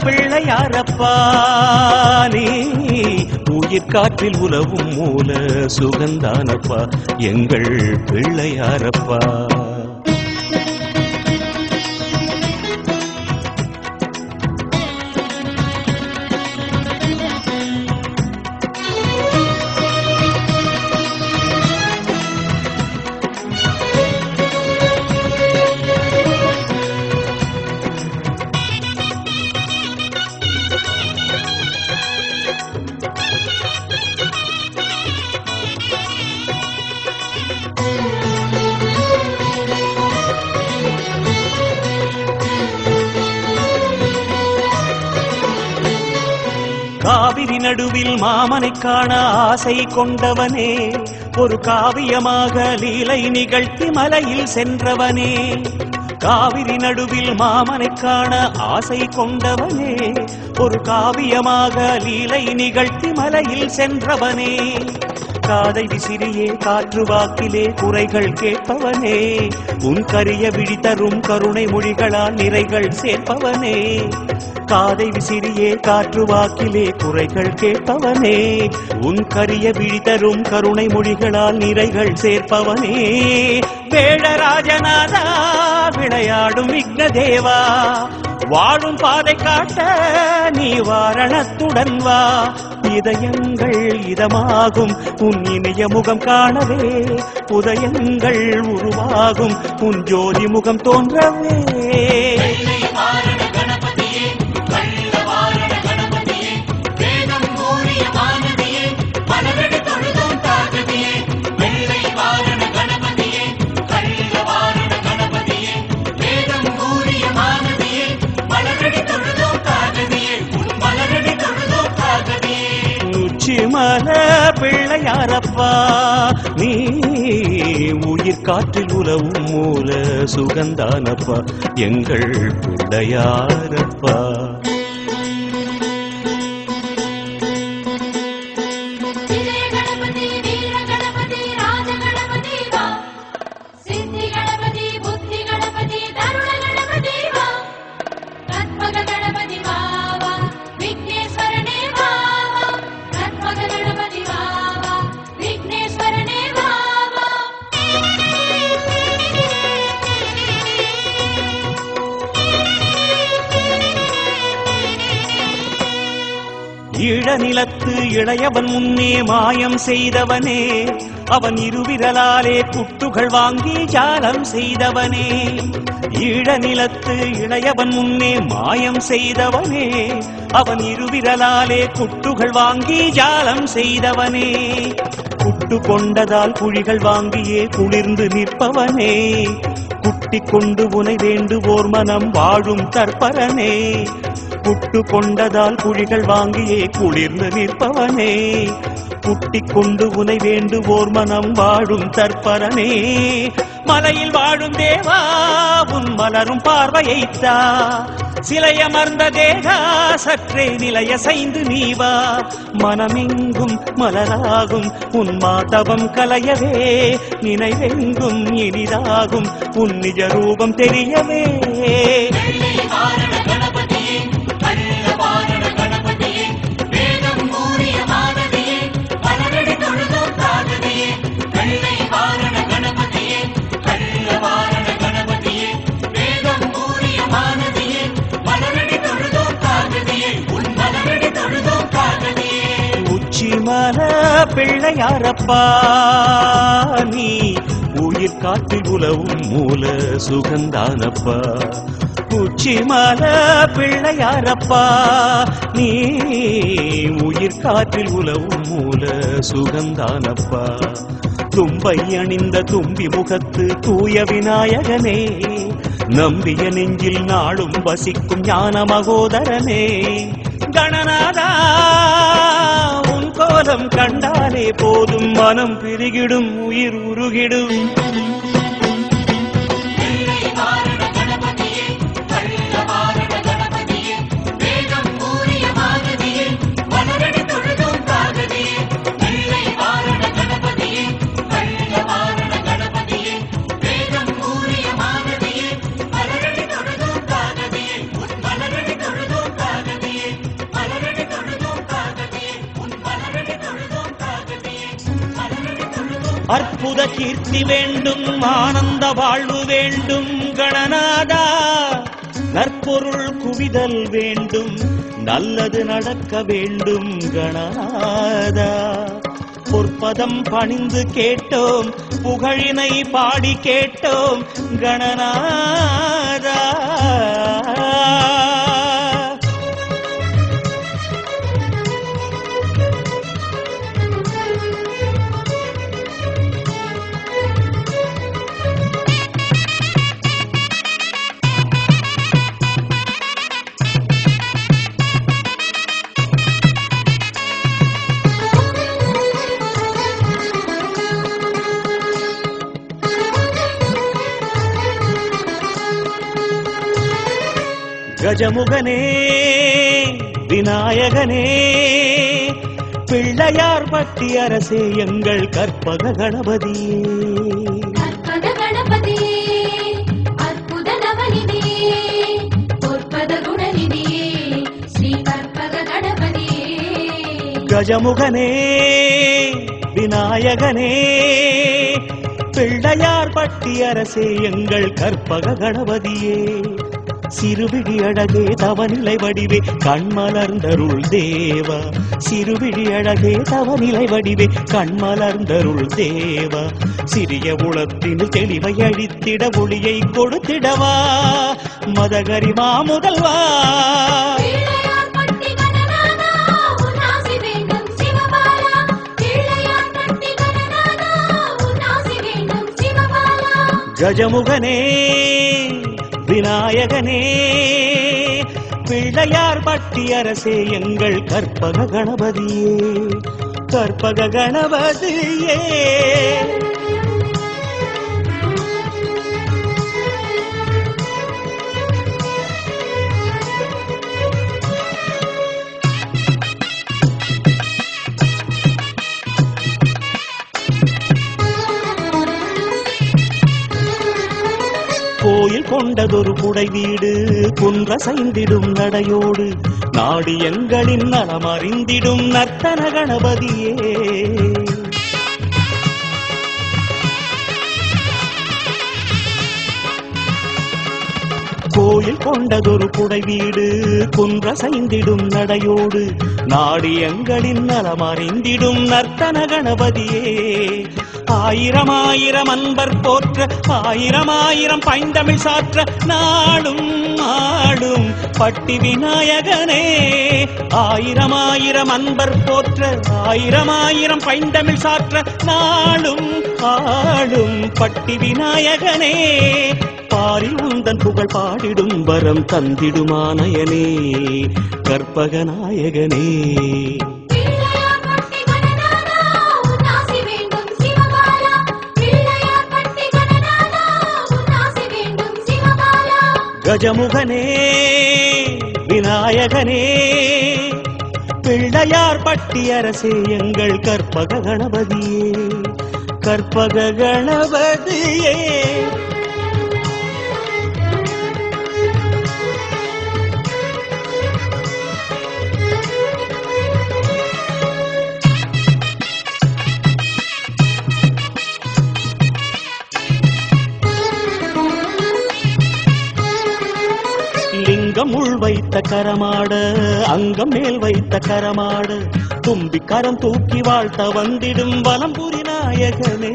பிள்ளையாரப்பா நீ உயிர் காற்றில் உலவும் மூல சுகந்தானப்பா எங்கள் பிள்ளையாரப்பா. காவிரி நடுவில் மாமனை காண ஆசை கொண்டவனே, ஒரு காவியமாக லீலை நிகழ்த்தி மலையில் சென்றவனே. காவிரி நடுவில் மாமனை காண ஆசை கொண்டவனே, ஒரு காவியமாக லீலை நிகழ்த்தி மலையில் சென்றவனே. காதை விசிறியே காற்று வாக்கிலே குறைகள் கேட்பவனே, உன் கரிய விழி தரும் கருணை மொழிகளால் நிறைகள் சேர்ப்பவனே. காதை விசிறியே காற்று வாக்கிலே குறைகள் கேட்பவனே, உன் கரிய விழி தரும் கருணை மொழிகளால் நிறைகள் சேர்ப்பவனே. வேழராஜநாதா விளையாடும் விக்னதேவா, வாழும் பாதை காட்ட நீ வாரணத்துடன் வா. இதயங்கள் இதமாகும் உன் இனிய முகம் காணவே, உதயங்கள் உருவாகும் உன் ஜோதி முகம் தோன்றவே. உச்சிமல பிள்ளையாரப்பா நீ உயிர் காற்றில் உலவும் மூல சுகந்தானப்பா எங்கள் பிள்ளையாரப்பா. ஈழநிலத்து இளையவன் முன்னே மாயம் செய்தவனே, அவன் இருவிரலாலே குட்டுகள் வாங்கி ஜாலம் செய்தவனே. ஈழநிலத்து இளையவன் முன்னே மாயம் செய்தவனே, அவன் இருவிரலாலே குட்டுகள் வாங்கி ஜாலம் செய்தவனே. குட்டு கொண்டதால் குழிகள் வாங்கியே குளிர்ந்து நிற்பவனே, குட்டி கொண்டு உனை வேண்டுவோர் மனம் வாழும் தற்பரனே. குட்டு கொண்டதால் குழிகள் வாங்கியே குளிர்ந்து நிற்பவனே, குட்டி கொண்டு உனை வேண்டுவோர் மனம் வாழும் தற்பரனே. மலையில் வாழும் தேவா உன் மலரும் பார்வையைத்தா, சிலையமர்ந்த தேகா சற்றே நிலைய செய்து நீவா. மனமெங்கும் மலராகும் உன் மாதவம் கலையவே, நினைவெங்கும் இனிதாகும் உன் நிஜ ரூபம் தெரியவே. உச்சிமல பிள்ளையாரப்பா நீ உயிர் காற்றில் உலவும் மூல சுகந்தானப்பா. உச்சிமல பிள்ளையாரப்பா நீ உயிர் காற்றில் உலவும் மூல சுகந்தானப்பா. தும்பை அணிந்த தும்பி முகத்து தூய விநாயகனே, நம்பிய நெஞ்சில் நாளும் வசிக்கும் ஞான மகோதரனே. கணநாதா உன் கோலம் கண்டாலே போதும் மனம் பிரிகிடும் உயிர் உருகிடும். உச்சிமல அற்புத கீர்த்தி வேண்டும், ஆனந்த வாழ்வு வேண்டும் கணநாதா. நற்பொருள் குவிதல் வேண்டும், நல்லது நடக்க வேண்டும் கணநாதா. பொற்பதம் பணிந்து கேட்டோம், புகழினை பாடி கேட்டோம் கணநாதா. கஜமுகனே விநாயகனே பிள்ளையார் பட்டி அரசே எங்கள் கற்பக கணபதியே. கற்பக கணபதியே அற்புத நவநிதியே பொற்பத குணநிதியே ஸ்ரீ கற்பக கணபதியே. கஜமுகனே விநாயகனே பிள்ளையார் பட்டி அரசே எங்கள் கற்பக கணபதியே. சிறுவிழி அழகே தவநிலை வடிவே கண்மலர்ந்தருள் தேவா. சிறுவிழி அழகே தவநிலை வடிவே கண்மலர்ந்தருள் தேவா. சிறிய உளத்தின் தெளிவை அழித்திட ஒளியை கொடுத்திடவா மதகரிமா முதல்வா. கஜமுகனே விநாயகனே பிள்ளையார் பட்டி அரசே எங்கள் கற்பக கணபதியே. கற்பக கணபதியே. கோயில் கொண்டதொரு புடை வீடு குன்ற சைந்திடும் நடையோடு நாடு எங்களின் நலமறிந்திடும் நர்த்தன கணபதியே. கோயில் கொண்டதொரு புடை வீடு குன்ற சைந்திடும் நடையோடு நாடு எங்களின் நலமறிந்திடும் நர்த்தன கணபதியே. ஆயிரம் ஆயிரம் அன்பர் போற்ற ஆயிரம் ஆயிரம் பைந்தமிழ் சாற்ற நாடும் ஆடும் பட்டி விநாயகனே. ஆயிரம் ஆயிரம் அன்பர் போற்ற ஆயிரம் ஆயிரம் பைந்தமிழ் சாற்ற நாடும் ஆடும் பட்டி விநாயகனே. பாரில் உந்தன் புகழ் பாடிடும் வரம் தந்திடுமானயனே கற்பக நாயகனே. கஜமுகனே விநாயகனே பிள்ளையார் பட்டி அரசே எங்கள் கற்பக கணபதியே. கற்பக கணபதியே. லிங்கம் உள் வைத்த கரமாட அங்கம் மேல் வைத்த கரமாட தும்பி கரம் தூக்கி வாழ்த்த வந்திடும் வலம்புரி நாயகனே.